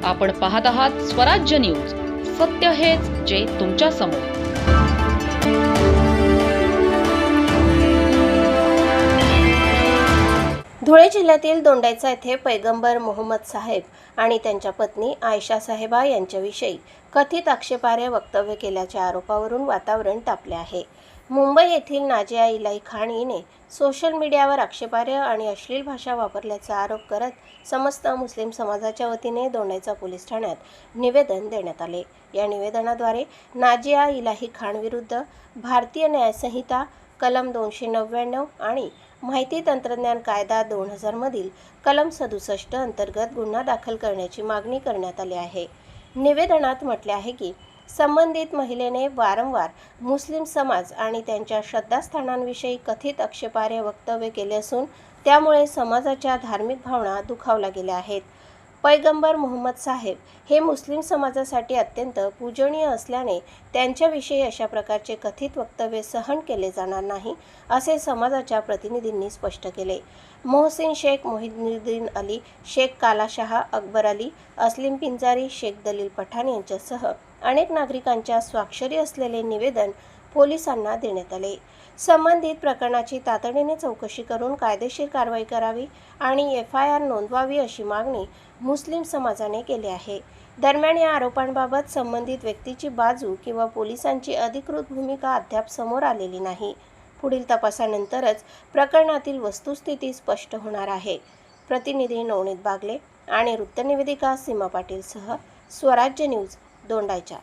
आपण पाहत आहात स्वराज्य न्यूज. सत्य हेच जे तुमच्या समोर. धुळे जिल्ह्यातील दोंडाईचा येथे पैगंबर मोहम्मद साहेब आणि त्यांच्या पत्नी आयशा साहेबा यांच्याविषयी कथित आक्षेपार्ह वक्तव्य केल्याच्या आरोपावरून वातावरण तापले आहे. मुंबई येथील नाजिया इलाही खान हिने सोशल मीडियावर आक्षेपार्ह आणि अश्लील भाषा वापरल्याचा आरोप करत समस्त मुस्लिम समाजाच्या वतीने दोंडाईचा पोलीस ठाण्यात निवेदन देण्यात आले. या निवेदनाद्वारे नाजिया इलाही खान विरुद्ध भारतीय न्यायसंहिता कलम 299 आणि माहिती तंत्रज्ञान कायदा 2000 मधील कलम 67 अंतर्गत गुन्हा दाखल करण्याची मागणी करण्यात आली आहे. निवेदनात म्हटले आहे की संबंधित महिलेने वारंवार मुस्लिम समाज आणि त्यांच्या श्रद्धास्थानांविषयी कथित आक्षेपार्ह वक्तव्य केले असून त्यामुळे समाजाच्या धार्मिक भावना दुखावल्या गेल्या आहेत. पैगंबर मोहम्मद साहेब हे मुस्लिम समाजासाठी अत्यंत पूजनीय असल्याने त्यांच्याविषयी अशा प्रकारचे कथित वक्तव्य सहन केले जाणार नाही, असे समाजाच्या प्रतिनिधींनी स्पष्ट केले. मोहसिन शेख मोहिद्दीन अली, शेख कालाशहा, अकबर अली, अस्लीम पिंजारी, शेख दलील पठाण यांच्यासह अनेक नागरिकांच्या स्वाक्षरी असलेले निवेदन पोलिसांना देण्यात आले. संबंधित प्रकरणाची तातडीने चौकशी करून कायदेशीर कारवाई करावी आणि FIR नोंदवावी अशी मागणी मुस्लिम समाजाने केली आहे. दरम्यान या आरोपांबाबत संबंधित व्यक्तीची बाजू किंवा पोलिसांची अधिकृत भूमिका अद्याप समोर आलेली नाही. पुढील तपासानंतरच प्रकरणातील वस्तुस्थिती स्पष्ट होणार आहे. प्रतिनिधी नवनीत बागले आणि वृत्तनिवेदिका सीमा पाटीलसह स्वराज्य न्यूज, दोंडाईचा.